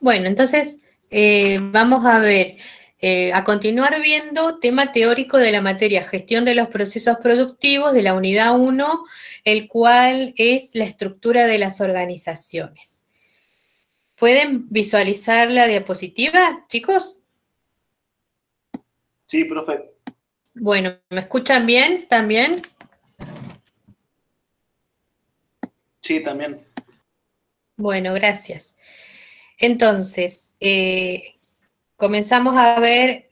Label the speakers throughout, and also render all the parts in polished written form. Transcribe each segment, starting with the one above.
Speaker 1: Bueno, entonces vamos a ver, a continuar viendo tema teórico de la materia gestión de los procesos productivos de la unidad 1, el cual es la estructura de las organizaciones. ¿Pueden visualizar la diapositiva, chicos?
Speaker 2: Sí, profe.
Speaker 1: Bueno, ¿me escuchan bien también?
Speaker 2: Sí, también.
Speaker 1: Bueno, gracias. Entonces, comenzamos a ver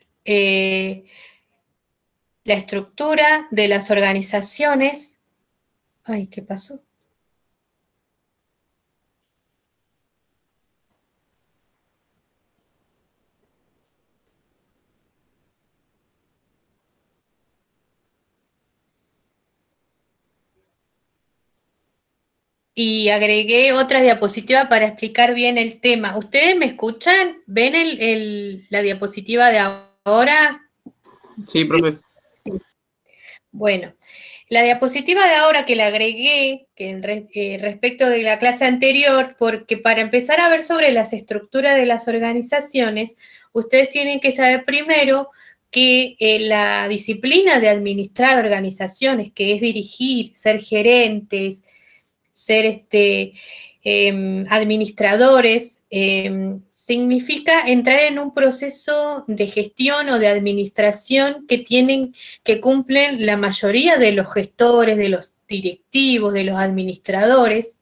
Speaker 1: la estructura de las organizaciones. Ay, ¿qué pasó? Y agregué otra diapositiva para explicar bien el tema. ¿Ustedes me escuchan? ¿Ven la diapositiva de ahora?
Speaker 3: Sí, profe.
Speaker 1: Bueno, la diapositiva de ahora que la agregué respecto de la clase anterior, porque para empezar a ver sobre las estructuras de las organizaciones, ustedes tienen que saber primero que la disciplina de administrar organizaciones, que es dirigir, ser gerentes, ser administradores, significa entrar en un proceso de gestión o de administración que cumplen la mayoría de los gestores, de los directivos, de los administradores,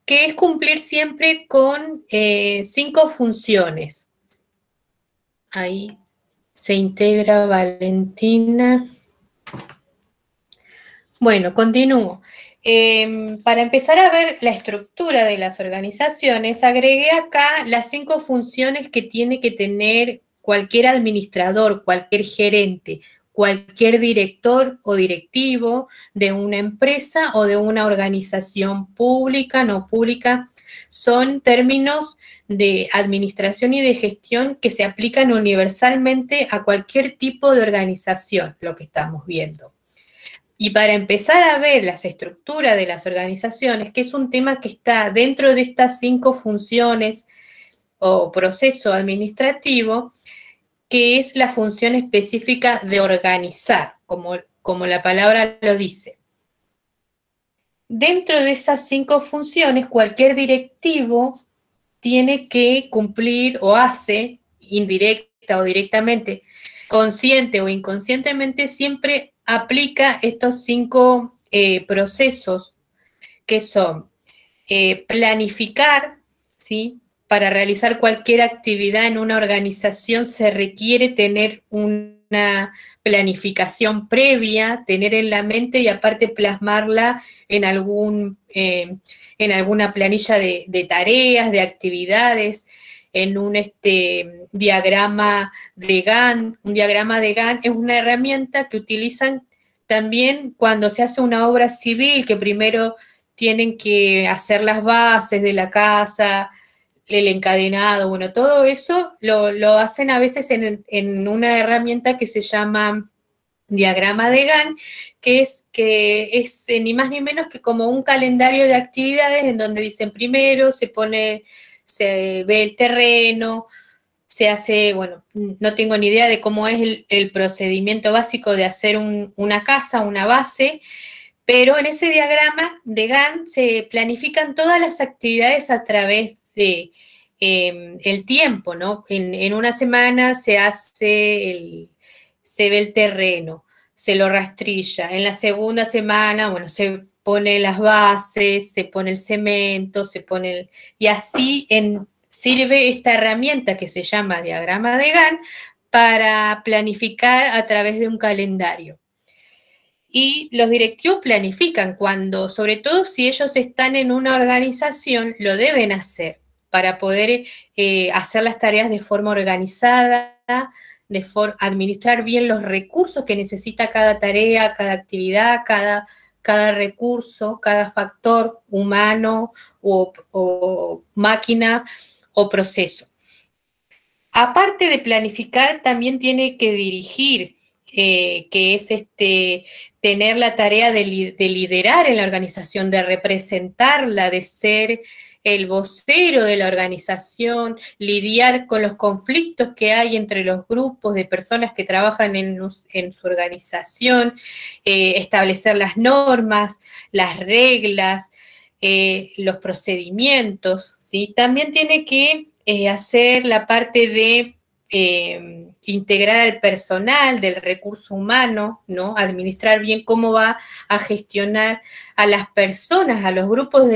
Speaker 1: que es cumplir siempre con 5 funciones. Ahí se integra Valentina. Bueno, continúo. Para empezar a ver la estructura de las organizaciones, agregué acá las 5 funciones que tiene que tener cualquier administrador, cualquier gerente, cualquier director o directivo de una empresa o de una organización pública, no pública. Son términos de administración y de gestión que se aplican universalmente a cualquier tipo de organización, lo que estamos viendo. Y para empezar a ver las estructuras de las organizaciones, que es un tema que está dentro de estas 5 funciones o proceso administrativo, que es la función específica de organizar, como la palabra lo dice. Dentro de esas 5 funciones, cualquier directivo tiene que cumplir o hace, indirecta o directamente, consciente o inconscientemente, siempre aplica estos 5 procesos que son planificar, ¿sí? Para realizar cualquier actividad en una organización se requiere tener una planificación previa, tener en la mente y aparte plasmarla en alguna planilla de tareas, de actividades, en un diagrama de Gantt. Un diagrama de Gantt es una herramienta que utilizan también cuando se hace una obra civil, que primero tienen que hacer las bases de la casa, el encadenado, bueno, todo eso lo hacen a veces en una herramienta que se llama diagrama de Gantt, que es ni más ni menos que como un calendario de actividades en donde dicen primero se ve el terreno, se hace, bueno, no tengo ni idea de cómo es el procedimiento básico de hacer una casa, una base, pero en ese diagrama de Gantt se planifican todas las actividades a través de el tiempo, ¿no? En una semana se ve el terreno, se lo rastrilla. En la segunda semana, bueno, se pone las bases, se pone el cemento, y así sirve esta herramienta que se llama diagrama de Gantt para planificar a través de un calendario. Y los directivos planifican sobre todo si ellos están en una organización, lo deben hacer para poder hacer las tareas de forma organizada, administrar bien los recursos que necesita cada tarea, cada actividad, cada recurso, cada factor humano o máquina o proceso. Aparte de planificar, también tiene que dirigir, que es tener la tarea de liderar en la organización, de representarla, de ser el vocero de la organización, lidiar con los conflictos que hay entre los grupos de personas que trabajan en su organización, establecer las normas, las reglas, los procedimientos, ¿sí? También tiene que hacer la parte de integrar al personal del recurso humano, ¿no? Administrar bien cómo va a gestionar a las personas, a los grupos,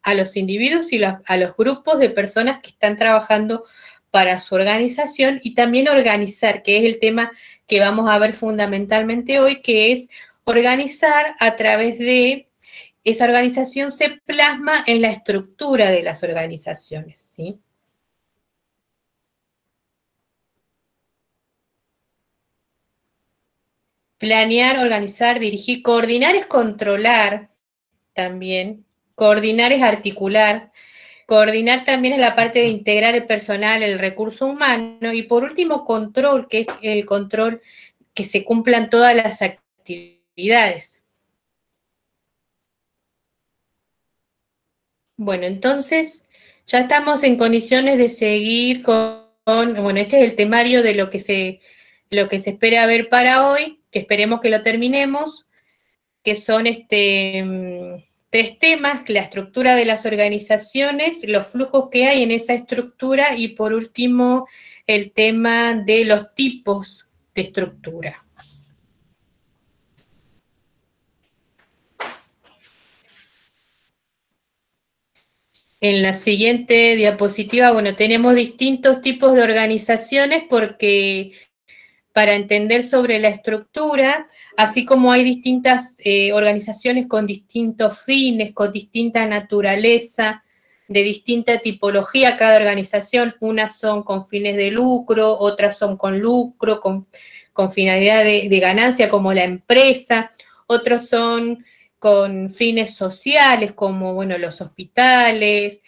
Speaker 1: a los individuos y a los grupos de personas que están trabajando para su organización, y también organizar, que es el tema que vamos a ver fundamentalmente hoy, que es organizar a través de esa organización se plasma en la estructura de las organizaciones, ¿sí? Planear, organizar, dirigir, coordinar es controlar también, coordinar es articular, coordinar también es la parte de integrar el personal, el recurso humano, y por último control, que es el control que se cumplan todas las actividades. Bueno, entonces ya estamos en condiciones de seguir bueno, este es el temario de lo que se espera ver para hoy, que esperemos que lo terminemos, que son 3 temas: la estructura de las organizaciones, los flujos que hay en esa estructura, y por último el tema de los tipos de estructura. En la siguiente diapositiva, bueno, tenemos distintos tipos de organizaciones porque para entender sobre la estructura, así como hay distintas organizaciones con distintos fines, con distinta naturaleza, de distinta tipología cada organización, unas son con fines de lucro, otras son con lucro, con finalidad de ganancia como la empresa, otros son con fines sociales como, bueno, los hospitales,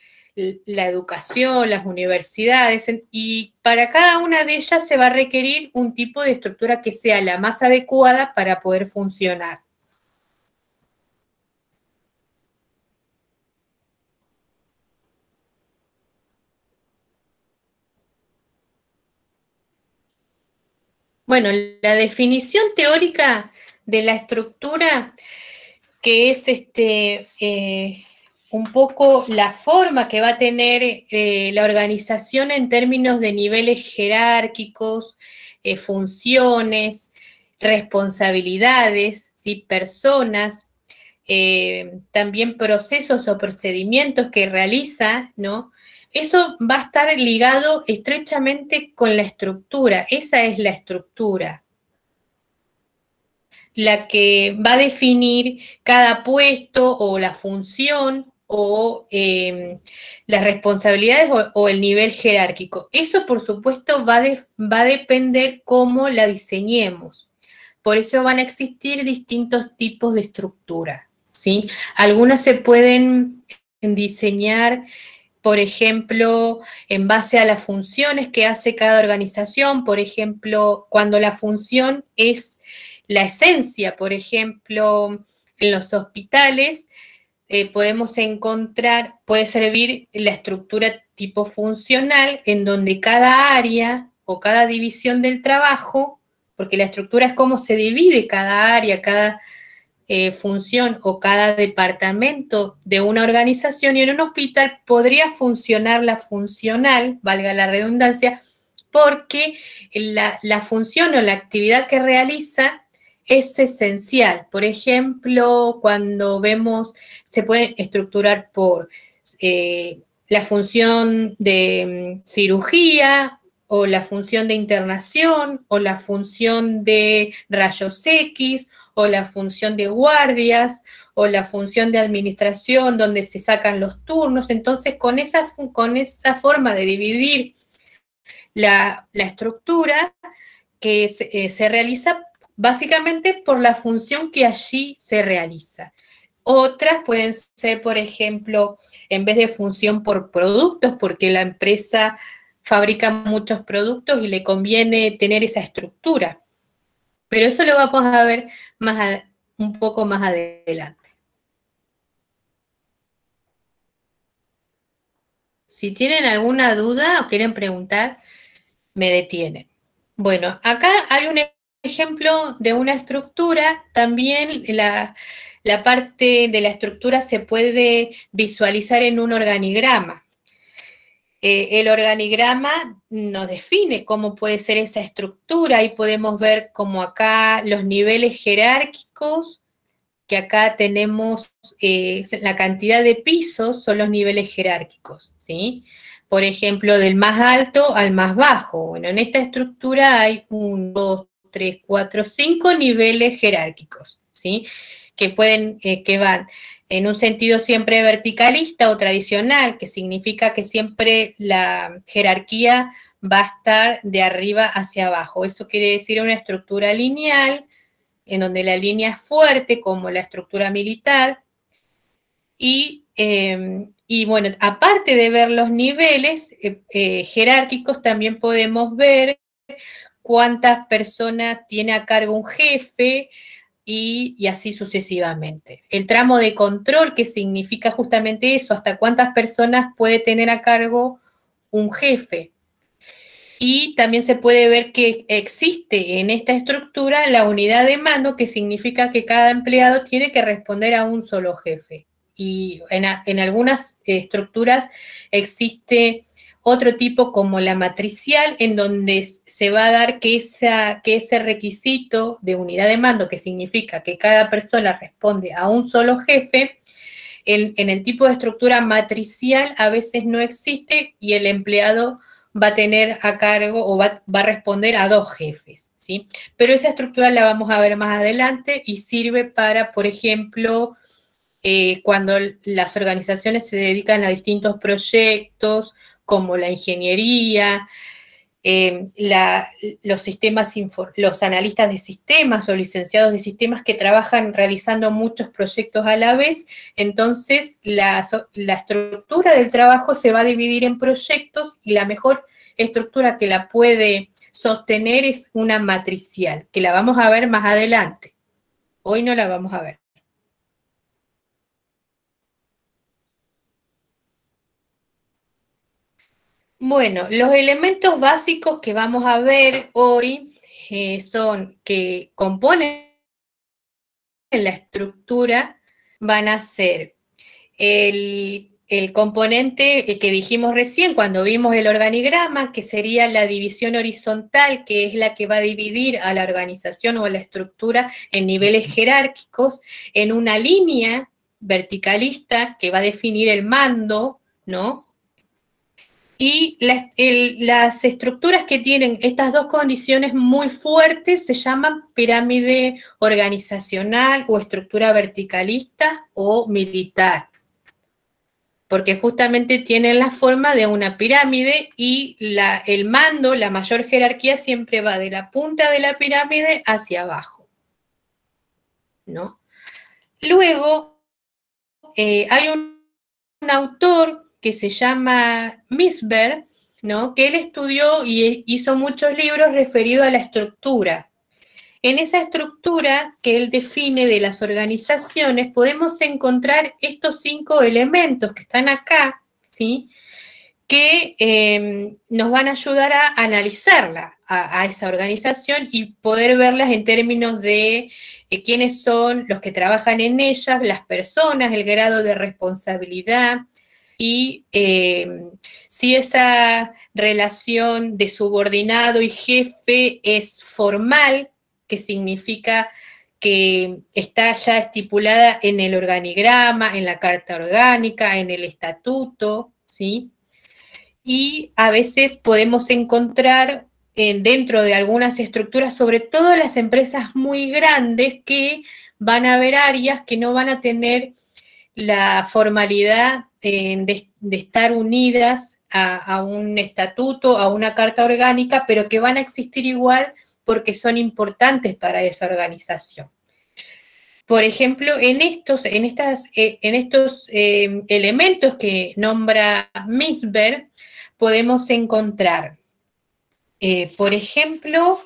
Speaker 1: la educación, las universidades, y para cada una de ellas se va a requerir un tipo de estructura que sea la más adecuada para poder funcionar. Bueno, la definición teórica de la estructura, que es un poco la forma que va a tener la organización en términos de niveles jerárquicos, funciones, responsabilidades, ¿sí? Personas, también procesos o procedimientos que realiza, ¿no? Eso va a estar ligado estrechamente con la estructura. Esa es la estructura, la que va a definir cada puesto o la función o las responsabilidades o el nivel jerárquico. Eso, por supuesto, va a depender cómo la diseñemos. Por eso van a existir distintos tipos de estructura, ¿sí? Algunas se pueden diseñar, por ejemplo, en base a las funciones que hace cada organización. Por ejemplo, cuando la función es la esencia, por ejemplo, en los hospitales, podemos encontrar, puede servir la estructura tipo funcional, en donde cada área o cada división del trabajo, porque la estructura es cómo se divide cada área, cada función o cada departamento de una organización, y en un hospital podría funcionar la funcional, valga la redundancia, porque la función o la actividad que realiza es esencial. Por ejemplo, cuando vemos, se pueden estructurar por la función de cirugía, o la función de internación, o la función de rayos X, o la función de guardias, o la función de administración, donde se sacan los turnos. Entonces, con esa forma de dividir la estructura, que se realiza básicamente por la función que allí se realiza. Otras pueden ser, por ejemplo, en vez de función por productos, porque la empresa fabrica muchos productos y le conviene tener esa estructura. Pero eso lo vamos a ver un poco más adelante. Si tienen alguna duda o quieren preguntar, me detienen. Bueno, acá hay un ejemplo de una estructura. También la parte de la estructura se puede visualizar en un organigrama. El organigrama nos define cómo puede ser esa estructura y podemos ver como acá los niveles jerárquicos, que acá tenemos la cantidad de pisos son los niveles jerárquicos, ¿sí? Por ejemplo, del más alto al más bajo. Bueno, en esta estructura hay 1, 2, 3, 4, 5 niveles jerárquicos, ¿sí? Que van en un sentido siempre verticalista o tradicional, que significa que siempre la jerarquía va a estar de arriba hacia abajo. Eso quiere decir una estructura lineal, en donde la línea es fuerte, como la estructura militar, y bueno, aparte de ver los niveles jerárquicos, también podemos ver cuántas personas tiene a cargo un jefe y así sucesivamente. El tramo de control, que significa justamente eso, hasta cuántas personas puede tener a cargo un jefe. Y también se puede ver que existe en esta estructura la unidad de mando, que significa que cada empleado tiene que responder a un solo jefe. Y en algunas estructuras existe otro tipo como la matricial, en donde se va a dar que ese requisito de unidad de mando, que significa que cada persona responde a un solo jefe, en el tipo de estructura matricial a veces no existe y el empleado va a tener a cargo o va a responder a 2 jefes, ¿sí? Pero esa estructura la vamos a ver más adelante y sirve para, por ejemplo, cuando las organizaciones se dedican a distintos proyectos, como la ingeniería, los analistas de sistemas o licenciados de sistemas que trabajan realizando muchos proyectos a la vez. Entonces, la estructura del trabajo se va a dividir en proyectos y la mejor estructura que la puede sostener es una matricial, que la vamos a ver más adelante. Hoy no la vamos a ver. Bueno, los elementos básicos que vamos a ver hoy son que componen la estructura, van a ser el componente que dijimos recién cuando vimos el organigrama, que sería la división horizontal, que es la que va a dividir a la organización o a la estructura en niveles jerárquicos, en una línea verticalista que va a definir el mando, ¿no? Y las estructuras que tienen estas dos condiciones muy fuertes se llaman pirámide organizacional o estructura verticalista o militar, porque justamente tienen la forma de una pirámide y el mando, la mayor jerarquía, siempre va de la punta de la pirámide hacia abajo, ¿no? Luego, hay un autor que se llama Misberg, ¿no? Que él estudió y hizo muchos libros referidos a la estructura. En esa estructura que él define de las organizaciones podemos encontrar estos 5 elementos que están acá, ¿sí? Que nos van a ayudar a analizarla, a esa organización y poder verlas en términos de quiénes son los que trabajan en ellas, las personas, el grado de responsabilidad, y si esa relación de subordinado y jefe es formal, que significa que está ya estipulada en el organigrama, en la carta orgánica, en el estatuto, ¿sí? Y a veces podemos encontrar dentro de algunas estructuras, sobre todo en las empresas muy grandes, que van a haber áreas que no van a tener la formalidad de estar unidas a un estatuto, a una carta orgánica, pero que van a existir igual porque son importantes para esa organización. Por ejemplo, en estos elementos que nombra Misberg, podemos encontrar, por ejemplo,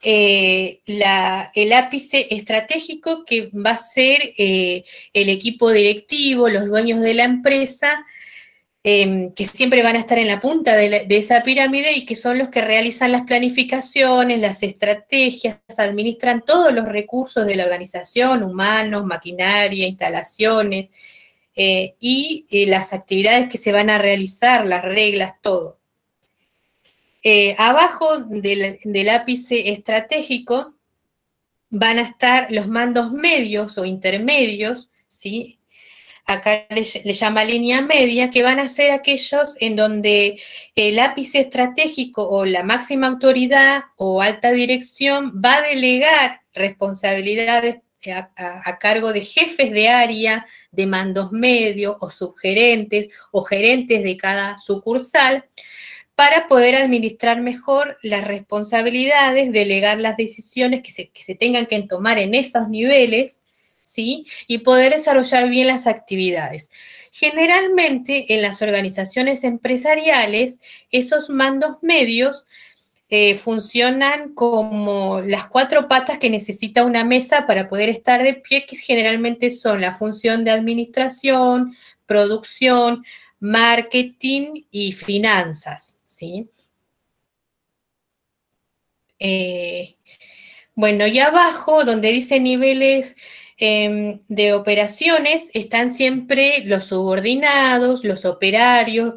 Speaker 1: el ápice estratégico, que va a ser el equipo directivo, los dueños de la empresa, que siempre van a estar en la punta de esa pirámide y que son los que realizan las planificaciones, las estrategias, administran todos los recursos de la organización, humanos, maquinaria, instalaciones, y las actividades que se van a realizar, las reglas, todo. Abajo del ápice estratégico van a estar los mandos medios o intermedios, ¿sí? Acá le llama línea media, que van a ser aquellos en donde el ápice estratégico o la máxima autoridad o alta dirección va a delegar responsabilidades a cargo de jefes de área, de mandos medios o subgerentes o gerentes de cada sucursal, para poder administrar mejor las responsabilidades, delegar las decisiones que se tengan que tomar en esos niveles, ¿sí? Y poder desarrollar bien las actividades. Generalmente en las organizaciones empresariales, esos mandos medios funcionan como las 4 patas que necesita una mesa para poder estar de pie, que generalmente son la función de administración, producción, marketing y finanzas, ¿sí? Bueno, y abajo, donde dice niveles de operaciones, están siempre los subordinados, los operarios,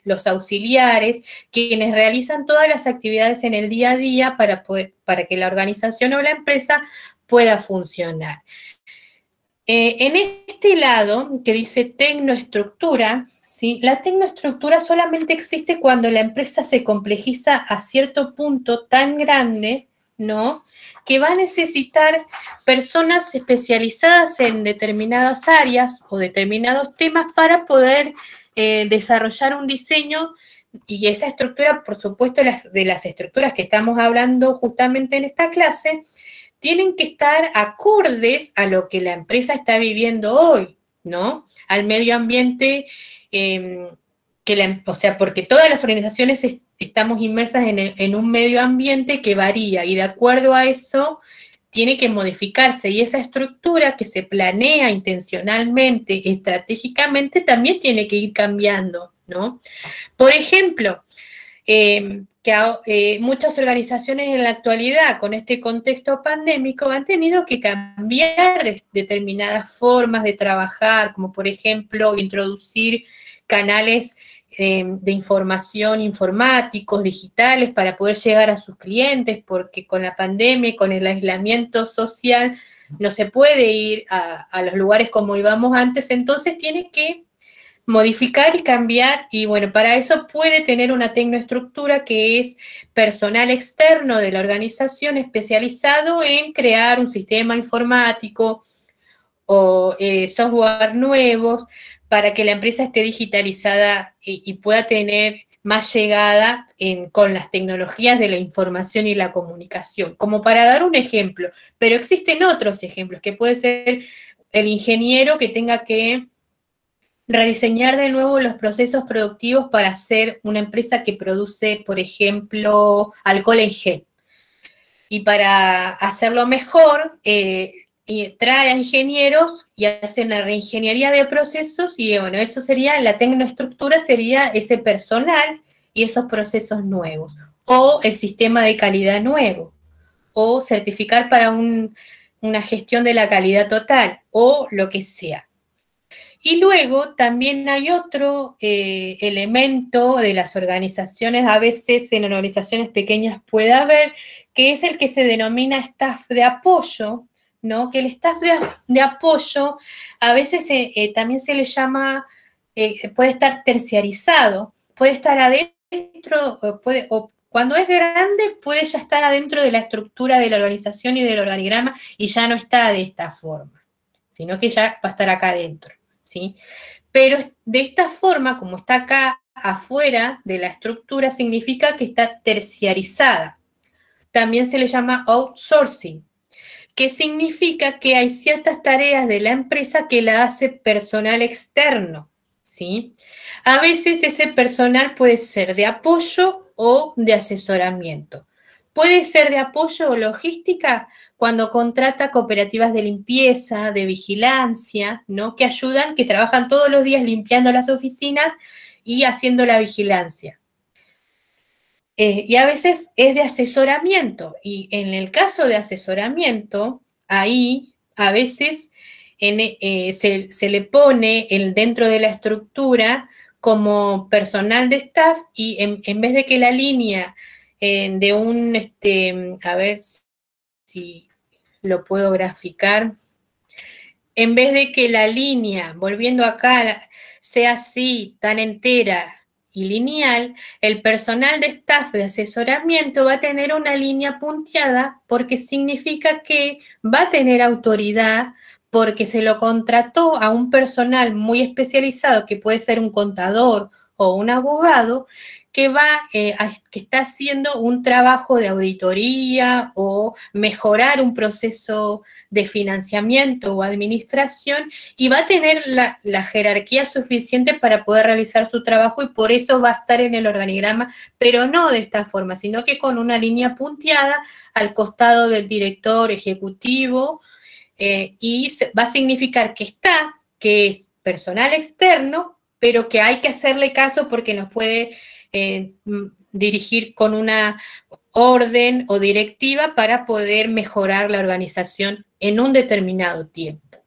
Speaker 1: los auxiliares, quienes realizan todas las actividades en el día a día para que la organización o la empresa pueda funcionar. En este lado, que dice tecnoestructura, ¿sí? La tecnoestructura solamente existe cuando la empresa se complejiza a cierto punto tan grande, ¿no?, que va a necesitar personas especializadas en determinadas áreas o determinados temas para poder desarrollar un diseño, y esa estructura, por supuesto, de las estructuras que estamos hablando justamente en esta clase, tienen que estar acordes a lo que la empresa está viviendo hoy, ¿no? Al medio ambiente, o sea, porque todas las organizaciones estamos inmersas en un medio ambiente que varía y de acuerdo a eso tiene que modificarse, y esa estructura que se planea intencionalmente, estratégicamente, también tiene que ir cambiando, ¿no? Por ejemplo, muchas organizaciones en la actualidad, con este contexto pandémico, han tenido que cambiar determinadas formas de trabajar, como por ejemplo introducir canales de información informáticos, digitales, para poder llegar a sus clientes, porque con la pandemia y con el aislamiento social no se puede ir a los lugares como íbamos antes, entonces tiene que modificar y cambiar, y bueno, para eso puede tener una tecnoestructura que es personal externo de la organización especializado en crear un sistema informático o software nuevos para que la empresa esté digitalizada y pueda tener más llegada con las tecnologías de la información y la comunicación, como para dar un ejemplo, pero existen otros ejemplos, que puede ser el ingeniero que tenga que rediseñar de nuevo los procesos productivos para hacer una empresa que produce, por ejemplo, alcohol en gel. Y para hacerlo mejor, trae a ingenieros y hace una reingeniería de procesos, y bueno, eso sería, la tecnoestructura sería ese personal y esos procesos nuevos, o el sistema de calidad nuevo, o certificar para una gestión de la calidad total, o lo que sea. Y luego también hay otro elemento de las organizaciones, a veces en organizaciones pequeñas puede haber, que es el que se denomina staff de apoyo, ¿no? Que el staff de apoyo a veces también se le llama, puede estar terciarizado, puede estar adentro, o cuando es grande puede ya estar adentro de la estructura de la organización y del organigrama, y ya no está de esta forma, sino que ya va a estar acá adentro, ¿sí? Pero de esta forma, como está acá afuera de la estructura, significa que está terciarizada. También se le llama outsourcing, que significa que hay ciertas tareas de la empresa que la hace personal externo, ¿sí? A veces ese personal puede ser de apoyo o de asesoramiento. Puede ser de apoyo o logística cuando contrata cooperativas de limpieza, de vigilancia, ¿no? Que ayudan, que trabajan todos los días limpiando las oficinas y haciendo la vigilancia. Y a veces es de asesoramiento, y en el caso de asesoramiento, ahí a veces se le pone dentro de la estructura como personal de staff, y en vez de que la línea de un, a ver si lo puedo graficar, en vez de que la línea, volviendo acá, sea así, tan entera y lineal, el personal de staff de asesoramiento va a tener una línea punteada porque significa que va a tener autoridad, porque se lo contrató a un personal muy especializado, que puede ser un contador o un abogado, que está haciendo un trabajo de auditoría o mejorar un proceso de financiamiento o administración, y va a tener la jerarquía suficiente para poder realizar su trabajo, y por eso va a estar en el organigrama, pero no de esta forma, sino que con una línea punteada al costado del director ejecutivo, y va a significar que es personal externo, pero que hay que hacerle caso porque nos puede dirigir con una orden o directiva para poder mejorar la organización en un determinado tiempo.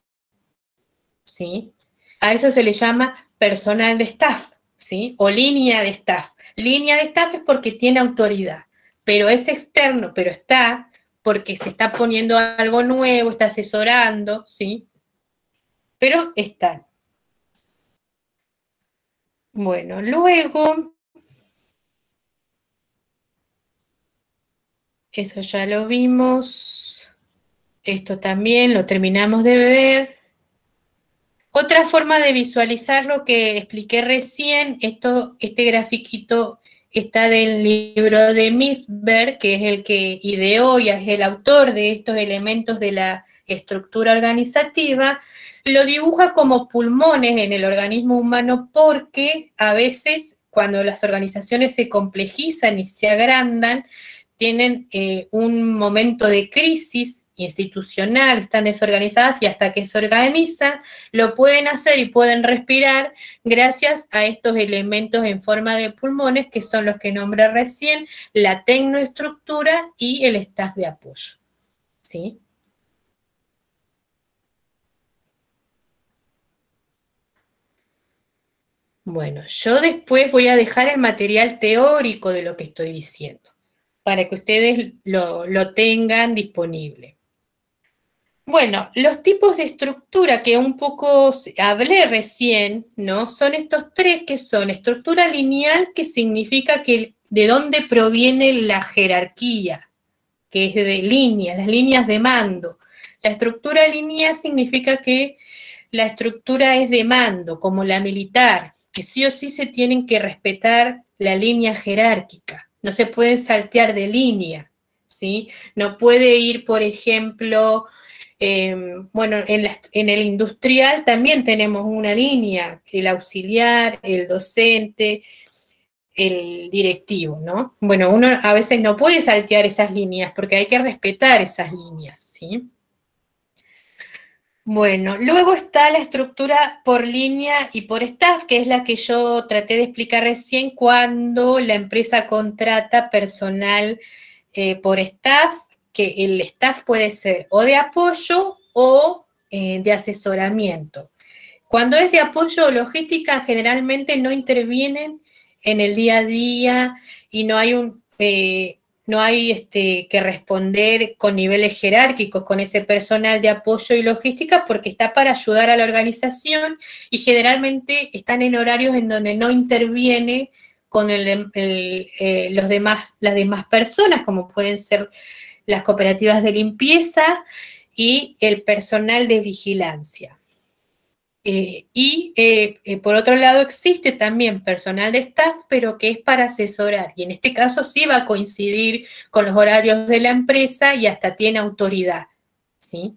Speaker 1: ¿Sí? A eso se le llama personal de staff, ¿sí? O línea de staff. Línea de staff es porque tiene autoridad, pero es externo, pero está porque se está poniendo algo nuevo, está asesorando, ¿sí? Pero está. Bueno, luego, eso ya lo vimos. Esto también lo terminamos de ver. Otra forma de visualizar lo que expliqué recién, este grafiquito está del libro de Misberg, que es el que ideó y es el autor de estos elementos de la estructura organizativa. Lo dibuja como pulmones en el organismo humano porque a veces cuando las organizaciones se complejizan y se agrandan, tienen un momento de crisis institucional, están desorganizadas, y hasta que se organizan lo pueden hacer y pueden respirar gracias a estos elementos en forma de pulmones, que son los que nombré recién, la tecnoestructura y el staff de apoyo. ¿Sí? Bueno, yo después voy a dejar el material teórico de lo que estoy diciendo, para que ustedes lo tengan disponible. Bueno, los tipos de estructura que un poco hablé recién, ¿no? Son estos tres, que son estructura lineal, que significa que de dónde proviene la jerarquía, que es de líneas, las líneas de mando. La estructura lineal significa que la estructura es de mando, como la militar, que sí o sí se tienen que respetar la línea jerárquica, no se pueden saltear de línea, ¿sí? No puede ir, por ejemplo, bueno, en el industrial también tenemos una línea, el auxiliar, el docente, el directivo, ¿no? Bueno, uno a veces no puede saltear esas líneas porque hay que respetar esas líneas, ¿sí? Bueno, luego está la estructura por línea y por staff, que es la que yo traté de explicar recién, cuando la empresa contrata personal por staff, que el staff puede ser o de apoyo o de asesoramiento. Cuando es de apoyo o logística, generalmente no intervienen en el día a día y no hay que responder con niveles jerárquicos con ese personal de apoyo y logística, porque está para ayudar a la organización, y generalmente están en horarios en donde no interviene con las demás personas, como pueden ser las cooperativas de limpieza y el personal de vigilancia. Por otro lado, existe también personal de staff, pero que es para asesorar, y en este caso sí va a coincidir con los horarios de la empresa y hasta tiene autoridad, ¿sí?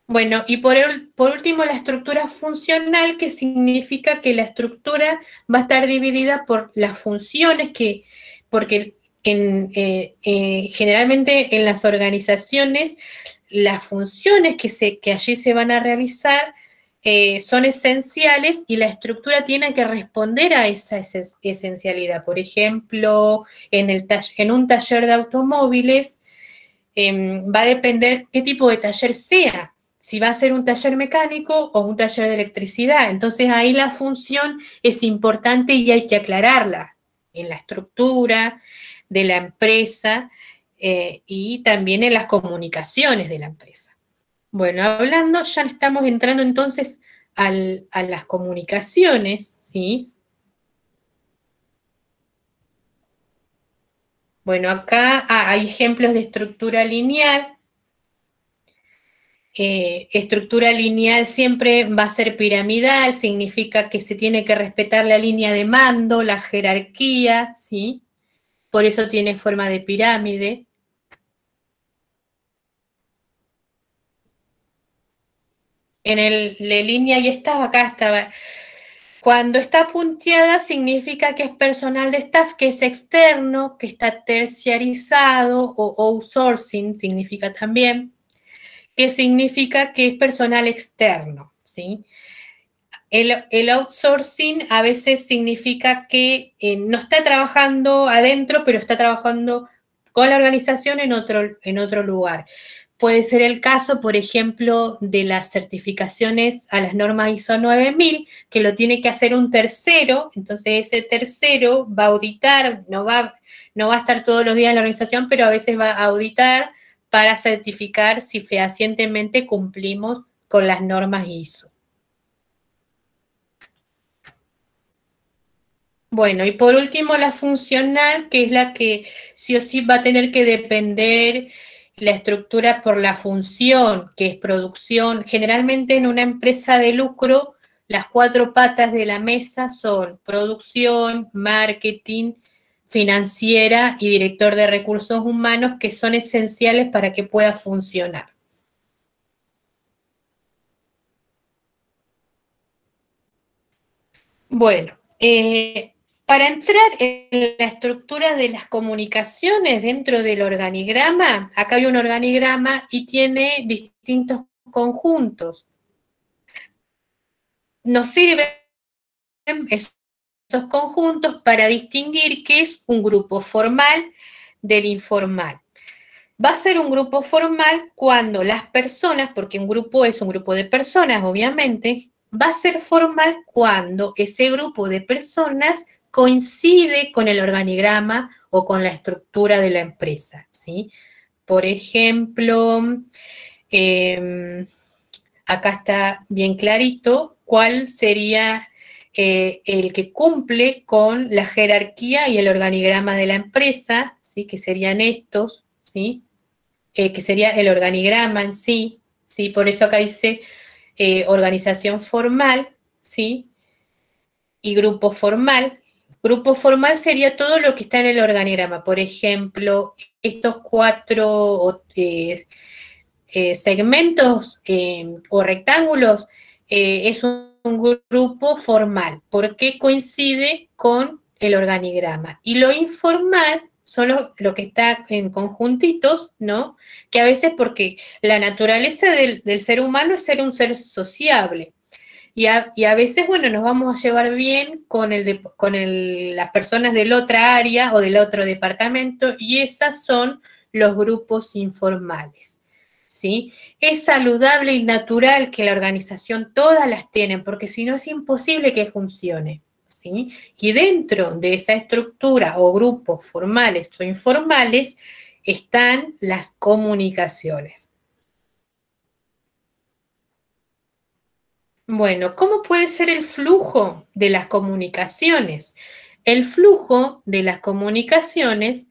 Speaker 1: Bueno, y por último, la estructura funcional, que significa que la estructura va a estar dividida por las funciones porque generalmente en las organizaciones, las funciones que allí se van a realizar son esenciales y la estructura tiene que responder a esa esencialidad. Por ejemplo, en un taller de automóviles va a depender qué tipo de taller sea, si va a ser un taller mecánico o un taller de electricidad. Entonces ahí la función es importante y hay que aclararla en la estructura de la empresa y también en las comunicaciones de la empresa. Bueno, hablando, ya estamos entrando entonces a las comunicaciones, ¿sí? Bueno, acá hay ejemplos de estructura lineal. Estructura lineal siempre va a ser piramidal, significa que se tiene que respetar la línea de mando, la jerarquía, ¿sí? Por eso tiene forma de pirámide. La línea ya estaba, acá estaba. Cuando está punteada significa que es personal de staff, que es externo, que está terciarizado o outsourcing significa también, que significa que es personal externo, ¿sí? El outsourcing a veces significa que no está trabajando adentro, pero está trabajando con la organización en otro lugar. Puede ser el caso, por ejemplo, de las certificaciones a las normas ISO 9000, que lo tiene que hacer un tercero, entonces ese tercero va a auditar, no va a estar todos los días en la organización, pero a veces va a auditar para certificar si fehacientemente cumplimos con las normas ISO. Bueno, y por último la funcional, que es la que sí o sí va a tener que depender la estructura por la función, que es producción. Generalmente en una empresa de lucro, las 4 patas de la mesa son producción, marketing, financiera y director de recursos humanos, que son esenciales para que pueda funcionar. Bueno, para entrar en la estructura de las comunicaciones dentro del organigrama, acá hay un organigrama y tiene distintos conjuntos. Nos sirven esos conjuntos para distinguir qué es un grupo formal del informal. Va a ser un grupo formal cuando las personas, porque un grupo es un grupo de personas, obviamente, va a ser formal cuando ese grupo de personas coincide con el organigrama o con la estructura de la empresa, ¿sí? Por ejemplo, acá está bien clarito cuál sería el que cumple con la jerarquía y el organigrama de la empresa, ¿sí? Que serían estos, ¿sí? Que sería el organigrama en sí, ¿sí? Por eso acá dice organización formal, ¿sí? Y grupo formal. Grupo formal sería todo lo que está en el organigrama. Por ejemplo, estos 4 segmentos o rectángulos es un grupo formal, porque coincide con el organigrama. Y lo informal son lo que está en conjuntitos, ¿no? Que a veces porque la naturaleza del ser humano es ser un ser sociable. Y a veces, bueno, nos vamos a llevar bien con las personas de la otra área o del otro departamento, y esas son los grupos informales, ¿sí? Es saludable y natural que la organización todas las tienen, porque si no es imposible que funcione, ¿sí? Y dentro de esa estructura o grupos formales o informales están las comunicaciones. Bueno, ¿cómo puede ser el flujo de las comunicaciones? El flujo de las comunicaciones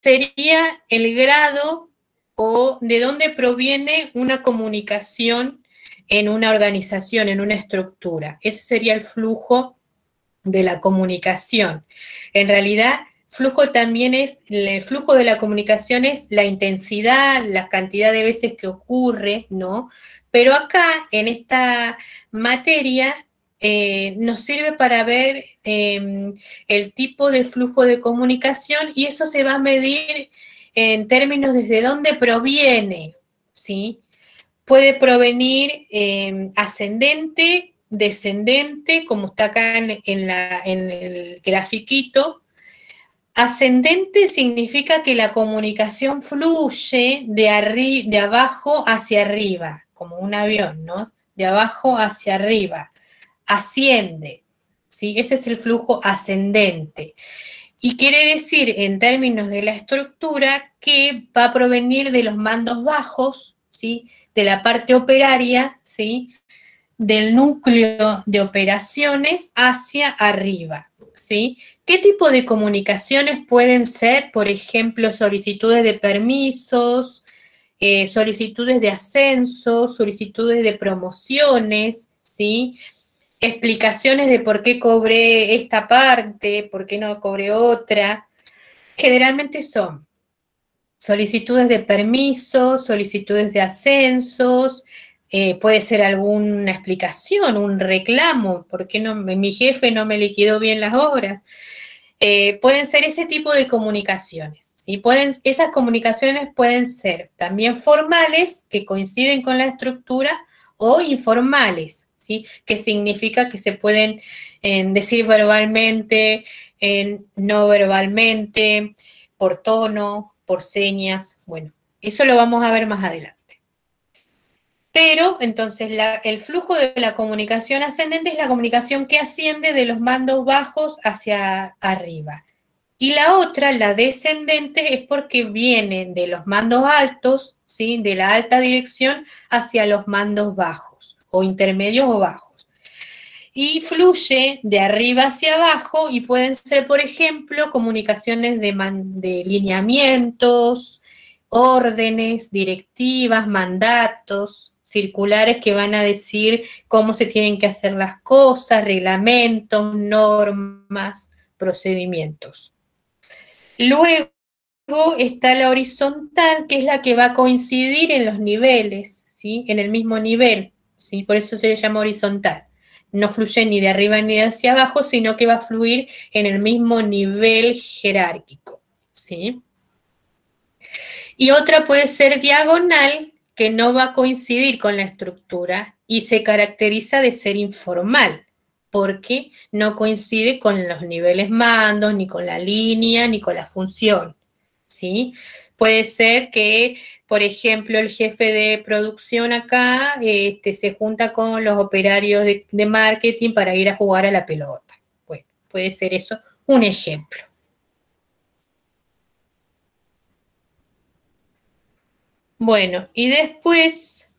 Speaker 1: sería el grado o de dónde proviene una comunicación en una organización, en una estructura. Ese sería el flujo de la comunicación. En realidad, el flujo de la comunicación es la intensidad, la cantidad de veces que ocurre, ¿no? Pero acá, en esta materia, nos sirve para ver el tipo de flujo de comunicación, y eso se va a medir en términos desde dónde proviene, ¿sí? puede provenir ascendente, descendente, como está acá en el grafiquito. Ascendente significa que la comunicación fluye de abajo hacia arriba, como un avión, ¿no? De abajo hacia arriba, asciende, ¿sí? Ese es el flujo ascendente. Y quiere decir, en términos de la estructura, que va a provenir de los mandos bajos, ¿sí? De la parte operaria, ¿sí? Del núcleo de operaciones hacia arriba, ¿sí? ¿Qué tipo de comunicaciones pueden ser? Por ejemplo, solicitudes de permisos, solicitudes de ascenso, solicitudes de promociones, ¿sí? Explicaciones de por qué cobré esta parte, por qué no cobré otra. Generalmente son solicitudes de permisos, solicitudes de ascensos, puede ser alguna explicación, un reclamo, ¿por qué no, mi jefe no me liquidó bien las obras? Pueden ser ese tipo de comunicaciones, ¿sí? Esas comunicaciones pueden ser también formales, que coinciden con la estructura, o informales, ¿sí? Que significa que se pueden decir verbalmente, no verbalmente, por tono, por señas. Bueno, eso lo vamos a ver más adelante. Pero entonces el flujo de la comunicación ascendente es la comunicación que asciende de los mandos bajos hacia arriba. Y la otra, la descendente, es porque vienen de los mandos altos, ¿sí? De la alta dirección hacia los mandos bajos, o intermedios o bajos. Y fluye de arriba hacia abajo y pueden ser, por ejemplo, comunicaciones de lineamientos, órdenes, directivas, mandatos, circulares que van a decir cómo se tienen que hacer las cosas, reglamentos, normas, procedimientos. Luego está la horizontal, que es la que va a coincidir en los niveles, ¿sí? En el mismo nivel, ¿sí? Por eso se le llama horizontal. No fluye ni de arriba ni de hacia abajo, sino que va a fluir en el mismo nivel jerárquico, ¿sí? Y otra puede ser diagonal, que no va a coincidir con la estructura y se caracteriza de ser informal, porque no coincide con los niveles mandos, ni con la línea, ni con la función, ¿sí? Puede ser que, por ejemplo, el jefe de producción acá se junta con los operarios de marketing para ir a jugar a la pelota. Bueno, puede ser eso un ejemplo. Bueno, y después,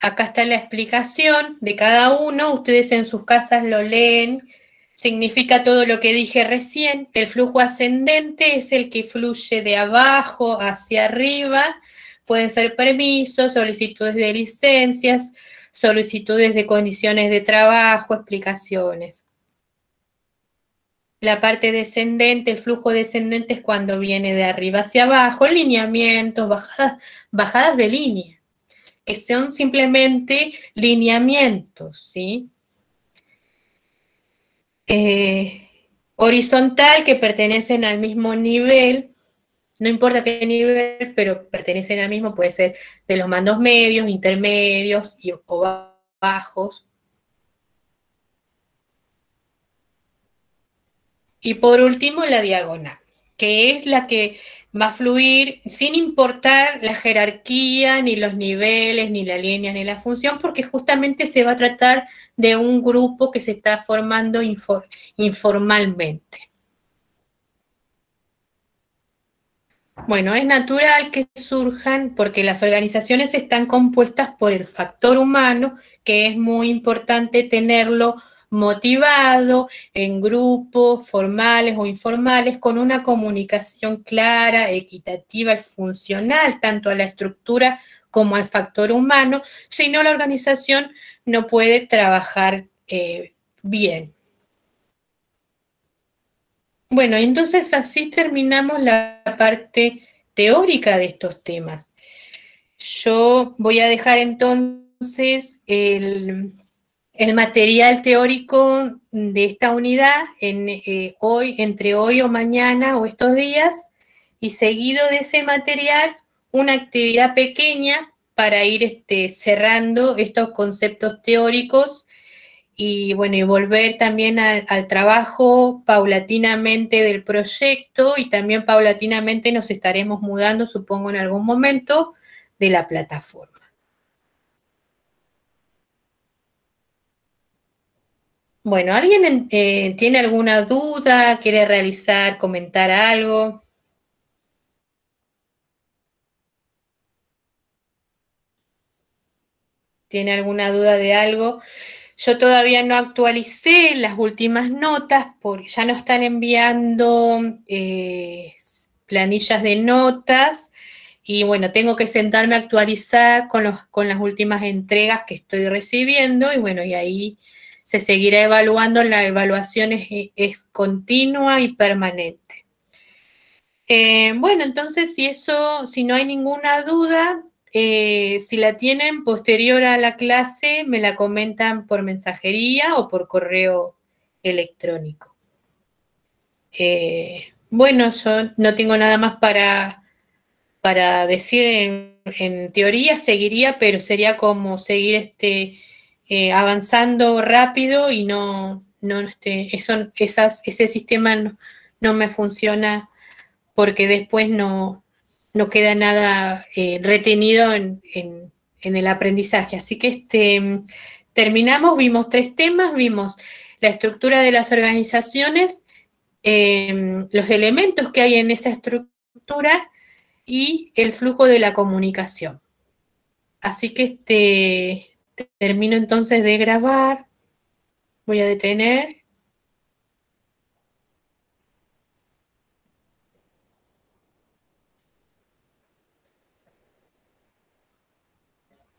Speaker 1: acá está la explicación de cada uno. Ustedes en sus casas lo leen. Significa todo lo que dije recién. El flujo ascendente es el que fluye de abajo hacia arriba. Pueden ser permisos, solicitudes de licencias, solicitudes de condiciones de trabajo, explicaciones. La parte descendente, el flujo descendente es cuando viene de arriba hacia abajo, lineamientos, bajadas de línea, que son simplemente lineamientos, ¿sí? Horizontal, que pertenecen al mismo nivel, no importa qué nivel, pero pertenecen al mismo, puede ser de los mandos medios, intermedios o bajos. Y por último, la diagonal, que es la que va a fluir sin importar la jerarquía, ni los niveles, ni la línea, ni la función, porque justamente se va a tratar de un grupo que se está formando informalmente. Bueno, es natural que surjan porque las organizaciones están compuestas por el factor humano, que es muy importante tenerlo motivado en grupos formales o informales con una comunicación clara, equitativa y funcional, tanto a la estructura como al factor humano, si no la organización no puede trabajar bien. Bueno, entonces así terminamos la parte teórica de estos temas. Yo voy a dejar entonces el material teórico de esta unidad entre hoy o mañana o estos días, y seguido de ese material una actividad pequeña para ir cerrando estos conceptos teóricos y bueno, y volver también al trabajo paulatinamente del proyecto y también paulatinamente nos estaremos mudando, supongo, en algún momento de la plataforma. Bueno, ¿alguien tiene alguna duda? ¿Quiere realizar, comentar algo? ¿Tiene alguna duda de algo? Yo todavía no actualicé las últimas notas porque ya no están enviando planillas de notas y bueno, tengo que sentarme a actualizar con las últimas entregas que estoy recibiendo y bueno, y ahí se seguirá evaluando, la evaluación es continua y permanente. Bueno, entonces si no hay ninguna duda, si la tienen posterior a la clase, me la comentan por mensajería o por correo electrónico. Bueno, yo no tengo nada más para decir en teoría, seguiría, pero sería como seguir avanzando rápido y ese sistema no me funciona porque después no queda nada retenido en el aprendizaje. Así que terminamos, vimos 3 temas, vimos la estructura de las organizaciones, los elementos que hay en esa estructura y el flujo de la comunicación. Así que termino entonces de grabar, voy a detener.